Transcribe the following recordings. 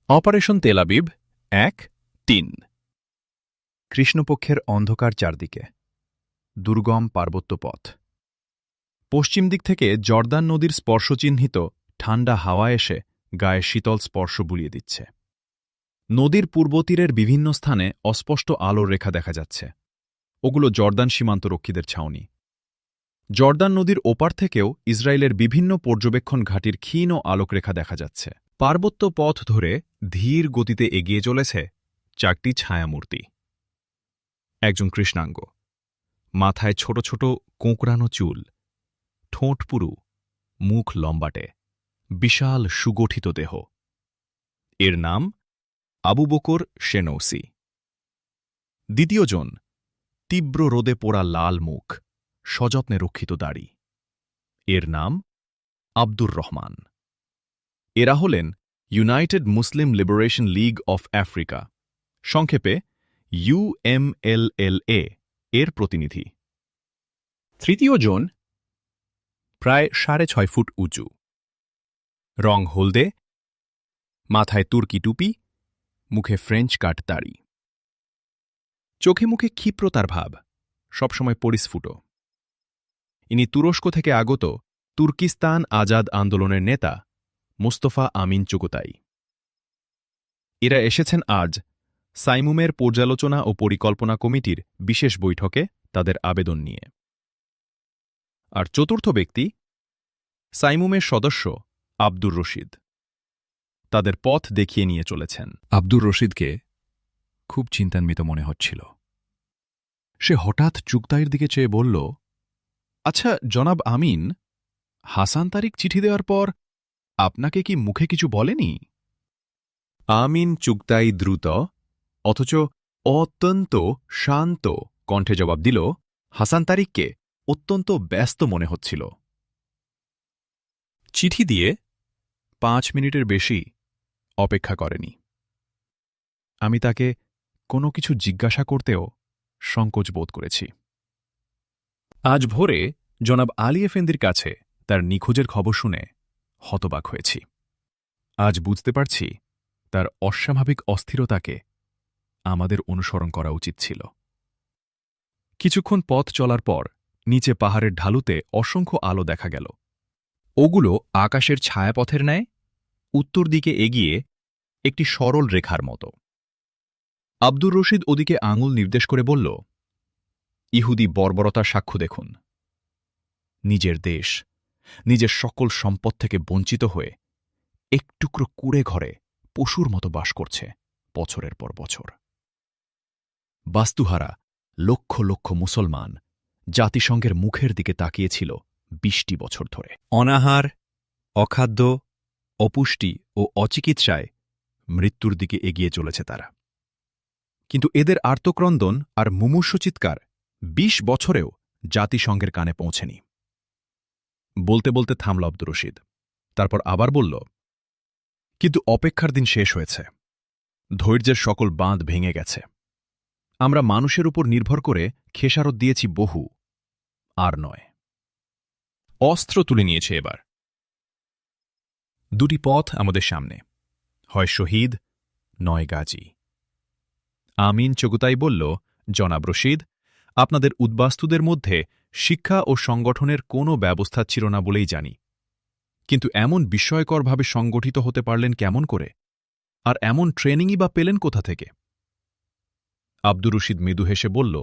Operation Tel Aviv ১-৩। কৃষ্ণপক্ষের অন্ধকার চারদিকে দুর্গম পার্বত্য পথ। পশ্চিম দিক থেকে জর্দান নদীর স্পর্শচিহ্নিত ঠান্ডা হাওয়া এসে গায়ে শীতল স্পর্শ বুলিয়ে দিচ্ছে। নদীর পূর্ব তীরের বিভিন্ন স্থানে অস্পষ্ট আলোর রেখা দেখা যাচ্ছে। ওগুলো জর্দান সীমান্তরক্ষীদের ছাউনি। জর্দান নদীর ওপার থেকেও ইসরায়েলের বিভিন্ন পর্যবেক্ষণ ঘাঁটির ক্ষীণ আলোকরেখা দেখা যাচ্ছে। পার্বত্য পথ ধরে ধীর গতিতে এগিয়ে চলেছে চারটি ছায়ামূর্তি। একজন কৃষ্ণাঙ্গ, মাথায় ছোট ছোট কোঁকড়ানো চুল, ঠোঁট পুরু, মুখ লম্বাটে, বিশাল সুগঠিত দেহ। এর নাম আবু বকর শেনৌসি। দ্বিতীয়জন, তীব্র রোদে পোড়া লাল মুখ, সযত্নে রক্ষিত দাড়ি। এর নাম আব্দুর রহমান। এরা হলেন United Muslim liberation League of Africa, সংক্ষেপে UMLLA এর প্রতিনিধি। তৃতীয়জন প্রায় ৬.৫ ফুট উঁচু, রং হলদে, মাথায় তুর্কি টুপি, মুখে ফ্রেঞ্চ কাট দাড়ি, চোখে মুখে ক্ষিপ্রতার ভাব, সবসময় পরিস্ফুট। ইনি তুরস্ক থেকে আগত তুর্কিস্তান আজাদ আন্দোলনের নেতা মোস্তফা আমিন চুগতাই। এরা এসেছেন আজ সাইমুমের পর্যালোচনা ও পরিকল্পনা কমিটির বিশেষ বৈঠকে তাদের আবেদন নিয়ে। আর চতুর্থ ব্যক্তি সাইমুমের সদস্য আব্দুর রশিদ। তাদের পথ দেখিয়ে নিয়ে চলেছেন। আব্দুর রশিদকে খুব চিন্তান্বিত মনে হচ্ছিল। সে হঠাৎ চুগতাইয়ের দিকে চেয়ে বলল, আচ্ছা জনাব আমিন, হাসান তারিক চিঠি দেওয়ার পর আপনাকে কি মুখে কিছু বলেনি? আমিন চুগতাই দ্রুত অথচ অত্যন্ত শান্ত কণ্ঠে জবাব দিল, হাসান তারিককে অত্যন্ত ব্যস্ত মনে হচ্ছিল। চিঠি দিয়ে ৫ মিনিটের বেশি অপেক্ষা করেনি। আমি তাকে কোনো কিছু জিজ্ঞাসা করতেও সংকোচ বোধ করেছি। আজ ভোরে জনাব আলী এফেন্দির কাছে তার নিখোঁজের খবর শুনে হতবাক হয়েছি। আজ বুঝতে পারছি তার অস্বাভাবিক অস্থিরতাকে আমাদের অনুসরণ করা উচিত ছিল। কিছুক্ষণ পথ চলার পর নিচে পাহাড়ের ঢালুতে অসংখ্য আলো দেখা গেল। ওগুলো আকাশের ছায়াপথের ন্যায় উত্তর দিকে এগিয়ে একটি সরল রেখার মতো। আব্দুর রশিদ ওদিকে আঙুল নির্দেশ করে বলল, ইহুদি বর্বরতার সাক্ষ্য দেখুন। নিজের দেশ, নিজের সকল সম্পদ থেকে বঞ্চিত হয়ে এক টুকরো কুঁড়ে ঘরে পশুর মতো বাস করছে বছরের পর বছর। বাস্তুহারা লক্ষ লক্ষ মুসলমান জাতিসংঘের মুখের দিকে তাকিয়েছিল ২০টি বছর ধরে। অনাহার, অখাদ্য, অপুষ্টি ও অচিকিৎসায় মৃত্যুর দিকে এগিয়ে চলেছে তারা। কিন্তু এদের আর্তক্রন্দন আর মুমূর্ষু চিৎকার ২০ বছরেও জাতিসংঘের কানে পৌঁছেনি। বলতে বলতে থামল আব্দুর রশিদ। তারপর আবার বলল, কিন্তু অপেক্ষার দিন শেষ হয়েছে। ধৈর্যের সকল বাঁধ ভেঙে গেছে। আমরা মানুষের উপর নির্ভর করে খেসারত দিয়েছি বহু, আর নয়। অস্ত্র তুলে নিয়েছে এবার। দুটি পথ আমাদের সামনে, হয় শহীদ নয় গাজী। আমিন চুগতাই বলল, জনাব রশিদ, আপনাদের উদ্বাস্তুদের মধ্যে শিক্ষা ও সংগঠনের কোনো ব্যবস্থা ছিল না বলেই জানি। কিন্তু এমন বিস্ময়করভাবে সংগঠিত হতে পারলেন কেমন করে? আর এমন ট্রেনিংই বা পেলেন কোথা থেকে? আব্দুর রশিদ মৃদু হেসে বলল,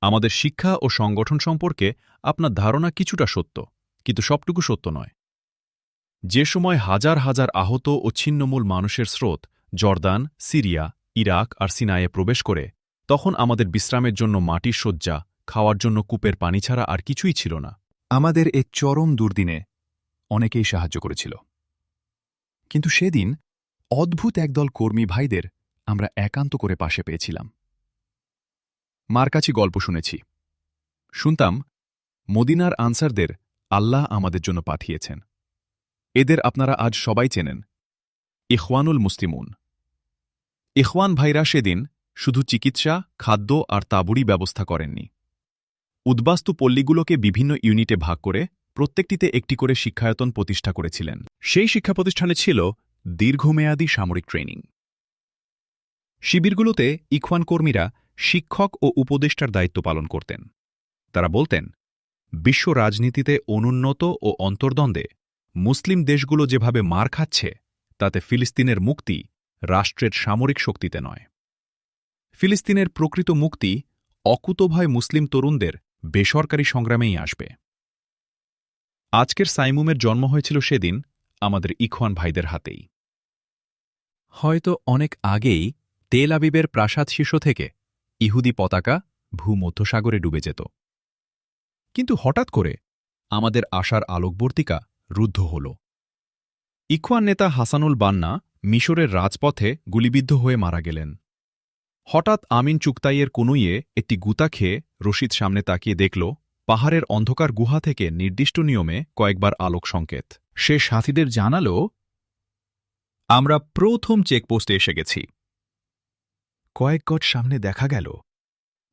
আমাদের শিক্ষা ও সংগঠন সম্পর্কে আপনার ধারণা কিছুটা সত্য, কিন্তু সবটুকু সত্য নয়। যে সময় হাজার হাজার আহত ও ছিন্নমূল মানুষের স্রোত জর্দান, সিরিয়া, ইরাক আর সিনাইয়ে প্রবেশ করে, তখন আমাদের বিশ্রামের জন্য মাটির শয্যা, খাওয়ার জন্য কূপের পানি ছাড়া আর কিছুই ছিল না। আমাদের এক চরম দুর্দিনে অনেকেই সাহায্য করেছিল। কিন্তু সেদিন অদ্ভুত একদল কর্মী ভাইদের আমরা একান্ত করে পাশে পেয়েছিলাম। মার কাছে গল্প শুনেছি। শুনতাম মদিনার আনসারদের আল্লাহ আমাদের জন্য পাঠিয়েছেন। এদের আপনারা আজ সবাই চেনেন, ইখওয়ানুল মুসলিমুন। ইখওয়ান ভাইরা সেদিন শুধু চিকিৎসা, খাদ্য আর তাঁবুরি ব্যবস্থা করেননি। উদ্বাস্তু পল্লীগুলোকে বিভিন্ন ইউনিটে ভাগ করে প্রত্যেকটিতে একটি করে শিক্ষায়তন প্রতিষ্ঠা করেছিলেন। সেই শিক্ষা প্রতিষ্ঠানে ছিল দীর্ঘমেয়াদী সামরিক ট্রেনিং। শিবিরগুলোতে ইখওয়ান কর্মীরা শিক্ষক ও উপদেষ্টার দায়িত্ব পালন করতেন। তারা বলতেন, বিশ্ব রাজনীতিতে অনুন্নত ও অন্তর্দ্বন্দ্বে মুসলিম দেশগুলো যেভাবে মার খাচ্ছে, তাতে ফিলিস্তিনের মুক্তি রাষ্ট্রের সামরিক শক্তিতে নয়। ফিলিস্তিনের প্রকৃত মুক্তি অকুতোভয় মুসলিম তরুণদের বেসরকারি সংগ্রামেই আসবে। আজকের সাইমুমের জন্ম হয়েছিল সেদিন আমাদের ইখওয়ান ভাইদের হাতেই। হয়তো অনেক আগেই তেল আবিবের প্রাসাদ শীর্ষ থেকে ইহুদি পতাকা ভূমধ্যসাগরে ডুবে যেত। কিন্তু হঠাৎ করে আমাদের আশার আলোকবর্তিকা রুদ্ধ হল। ইখওয়ান নেতা হাসানুল বান্না মিশরের রাজপথে গুলিবিদ্ধ হয়ে মারা গেলেন। হঠাৎ আমিন চুগতাইয়ের কনুইয়ে একটি গুতা খেয়ে রশিদ সামনে তাকিয়ে দেখল পাহাড়ের অন্ধকার গুহা থেকে নির্দিষ্ট নিয়মে কয়েকবার আলোক সংকেত। সে সাথীদের জানাল, আমরা প্রথম চেকপোস্টে এসে গেছি। কয়েক গজ সামনে দেখা গেল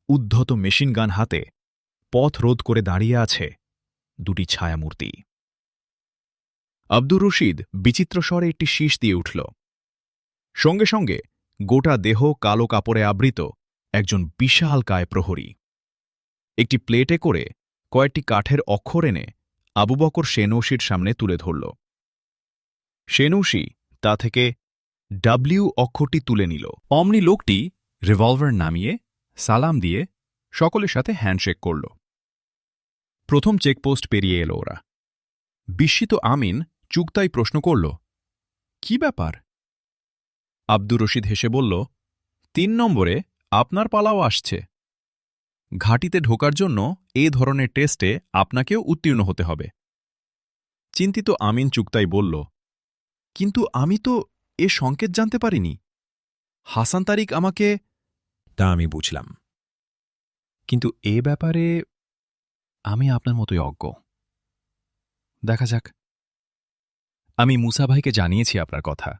উদ্ধত মেশিনগান হাতে পথ রোধ করে দাঁড়িয়ে আছে দুটি ছায়ামূর্তি। আব্দুর রশিদ বিচিত্র স্বরে একটি শীষ দিয়ে উঠল। সঙ্গে সঙ্গে গোটা দেহ কালো কাপড়ে আবৃত একজন বিশালকায় প্রহরী একটি প্লেটে করে কয়েকটি কাঠের অক্ষর এনে আবু বকর সেনৌসির সামনে তুলে ধরল। সেনৌসি তা থেকে ডাব্লিউ অক্ষরটি তুলে নিল। অমনি লোকটি রিভলভার নামিয়ে সালাম দিয়ে সকলের সাথে হ্যান্ডশেক করল। প্রথম চেকপোস্ট পেরিয়ে এল ওরা। বিস্মিত আমিন চুগতাই প্রশ্ন করল, কি ব্যাপার? আব্দুর রশিদ হেসে বলল, ৩ নম্বরে আপনার পালাও আসছে। ঘাঁটিতে ঢোকার জন্য এ ধরনের টেস্টে আপনাকেও উত্তীর্ণ হতে হবে। চিন্তিত আমিন চুগতাই বলল, কিন্তু আমি তো এ সংকেত জানতে পারিনি। হাসান তারিক আমাকে। তা আমি বুঝলাম, কিন্তু এ ব্যাপারে আমি আপনার মতোই অজ্ঞ। দেখা যাক। আমি মুসা ভাইকে জানিয়েছি আপনার কথা।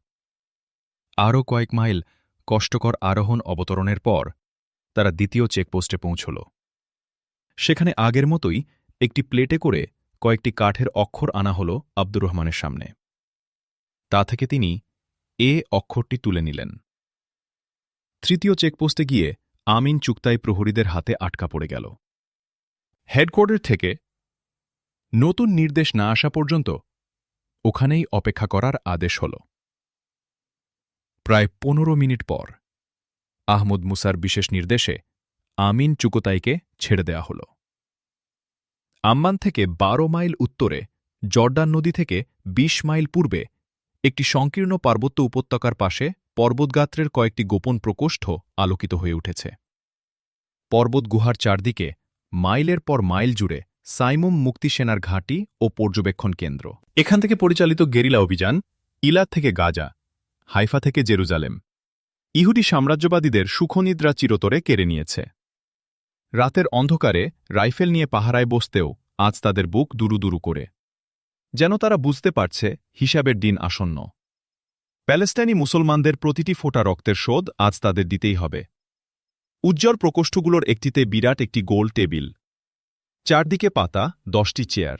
আরও কয়েক মাইল কষ্টকর আরোহণ অবতরণের পর তারা দ্বিতীয় চেকপোস্টে পৌঁছল। সেখানে আগের মতোই একটি প্লেটে করে কয়েকটি কাঠের অক্ষর আনা হল আব্দুর রহমানের সামনে। তা থেকে তিনি এ অক্ষরটি তুলে নিলেন। তৃতীয় চেকপোস্টে গিয়ে আমিন চুগতাই প্রহরীদের হাতে আটকা পড়ে গেল। হেডকোয়ার্টার থেকে নতুন নির্দেশ না আসা পর্যন্ত ওখানেই অপেক্ষা করার আদেশ হল। প্রায় ১৫ মিনিট পর আহমদ মুসার বিশেষ নির্দেশে আমিন চুগতাইকে ছেড়ে দেয়া হল। আম্মান থেকে ১২ মাইল উত্তরে, জর্ডান নদী থেকে ২০ মাইল পূর্বে একটি সংকীর্ণ পার্বত্য উপত্যকার পাশে পর্বতগাত্রের কয়েকটি গোপন প্রকোষ্ঠ আলোকিত হয়ে উঠেছে। পর্বত গুহার চারদিকে মাইলের পর মাইল জুড়ে সাইমুম মুক্তি সেনার ঘাঁটি ও পর্যবেক্ষণ কেন্দ্র। এখান থেকে পরিচালিত গেরিলা অভিযান ইলাদ থেকে গাজা, হাইফা থেকে জেরুজালেম ইহুদি সাম্রাজ্যবাদীদের সুখনিদ্রা চিরতরে কেড়ে নিয়েছে। রাতের অন্ধকারে রাইফেল নিয়ে পাহারায় বসতেও আজ তাদের বুক দুরু করে, যেন তারা বুঝতে পারছে হিসাবের দিন আসন্ন। প্যালেস্টাইনি মুসলমানদের প্রতিটি ফোঁটা রক্তের শোধ আজ তাদের দিতেই হবে। উজ্জ্বল প্রকোষ্ঠগুলোর একটিতে বিরাট একটি গোল টেবিল, চারদিকে পাতা 10টি চেয়ার।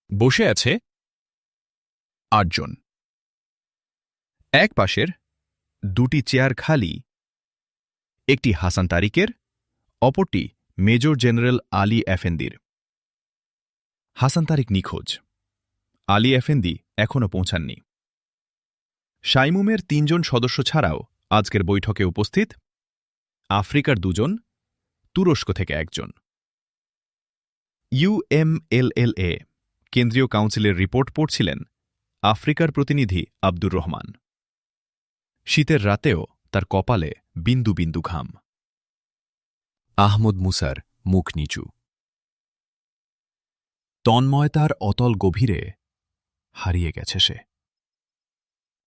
বসে আছে 8 জন। এক পাশের 2টি চেয়ার খালি, একটি হাসান তারিকের, অপরটি মেজর জেনারেল আলী এফেন্দির। হাসান তারিক নিখোঁজ, আলী এফেন্দি এখনও পৌঁছাননি। সাইমুমের 3 জন সদস্য ছাড়াও আজকের বৈঠকে উপস্থিত আফ্রিকার 2 জন, তুরস্ক থেকে 1 জন। UMLLA কেন্দ্রীয় কাউন্সিলের রিপোর্ট পড়ছিলেন আফ্রিকার প্রতিনিধি আব্দুর রহমান। শীতের রাতেও তার কপালে বিন্দু বিন্দু ঘাম। আহমদ মুসার মুখ নিচু, তন্ময়তার অতল গভীরে হারিয়ে গেছে সে।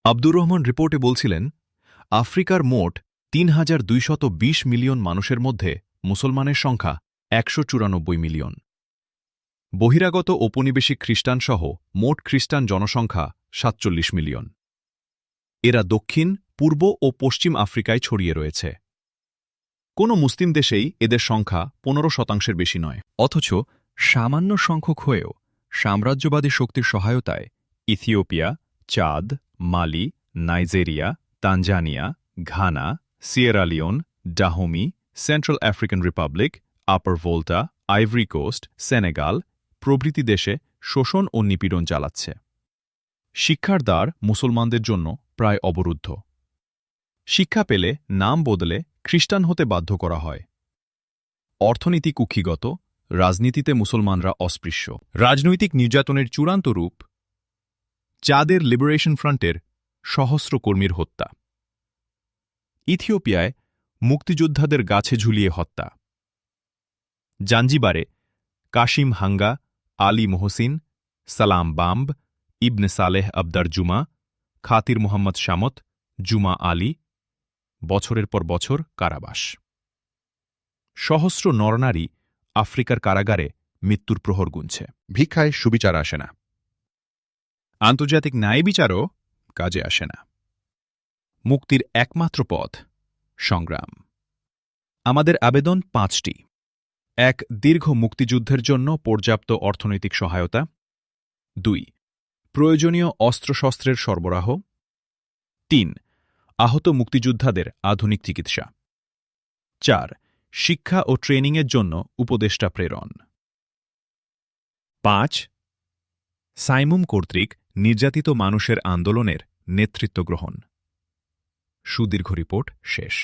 আব্দুর রহমান রিপোর্টে বলছিলেন, আফ্রিকার মোট ৩,২২০ মিলিয়ন মানুষের মধ্যে মুসলমানের সংখ্যা ১৯৪ মিলিয়ন। বহিরাগত ঔপনিবেশিক খ্রিস্টানসহ মোট খ্রিস্টান জনসংখ্যা ৪৭ মিলিয়ন। এরা দক্ষিণ, পূর্ব ও পশ্চিম আফ্রিকায় ছড়িয়ে রয়েছে। কোনো মুসলিম দেশেই এদের সংখ্যা ১৫% বেশি নয়। অথচ সামান্য সংখ্যক হয়েও সাম্রাজ্যবাদী শক্তির সহায়তায় Ethiopia, Chad, Mali, Nigeria, Tanzania, Ghana, Sierra Leone, Dahomey, Central African Republic, Upper Volta, Ivory Coast, Senegal প্রভৃতি দেশে শোষণ ও নিপীড়ন চালাচ্ছে। শিক্ষার দ্বার মুসলমানদের জন্য প্রায় অবরুদ্ধ। শিক্ষা পেলে নাম বদলে খ্রিস্টান হতে বাধ্য করা হয়। অর্থনীতি কুক্ষিগত, রাজনীতিতে মুসলমানরা অস্পৃশ্য। রাজনৈতিক নির্যাতনের চূড়ান্ত রূপ চাদের লিবারেশন ফ্রন্টের সহস্র কর্মীর হত্যা। ইথিওপিয়ায় মুক্তিযোদ্ধাদের গাছে ঝুলিয়ে হত্যা। জাঞ্জিবারে কাশিম হাঙ্গা, আলী মোহসিন, সালাম বাম্ব, ইবনে সালেহ আবদার জুমা, খাতির মোহাম্মদ শামত, জুমা আলী বছরের পর বছর কারাবাস। সহস্র নরনারী আফ্রিকার কারাগারে মৃত্যুর প্রহর গুনছে। ভিক্ষায় সুবিচার আসে না। আন্তর্জাতিক ন্যায় বিচারও কাজে আসে না। মুক্তির একমাত্র পথ সংগ্রাম। আমাদের আবেদন 5টি। 1. দীর্ঘ মুক্তিযুদ্ধের জন্য পর্যাপ্ত অর্থনৈতিক সহায়তা। 2. প্রয়োজনীয় অস্ত্রশস্ত্রের সরবরাহ। 3. আহত মুক্তিযোদ্ধাদের আধুনিক চিকিৎসা। 4. শিক্ষা ও ট্রেনিংয়ের জন্য উপদেষ্টা প্রেরণ। 5. সাইমুম কর্তৃক নির্যাতিত মানুষের আন্দোলনের নেতৃত্ব গ্রহণ। সুদীর্ঘ রিপোর্ট শেষ।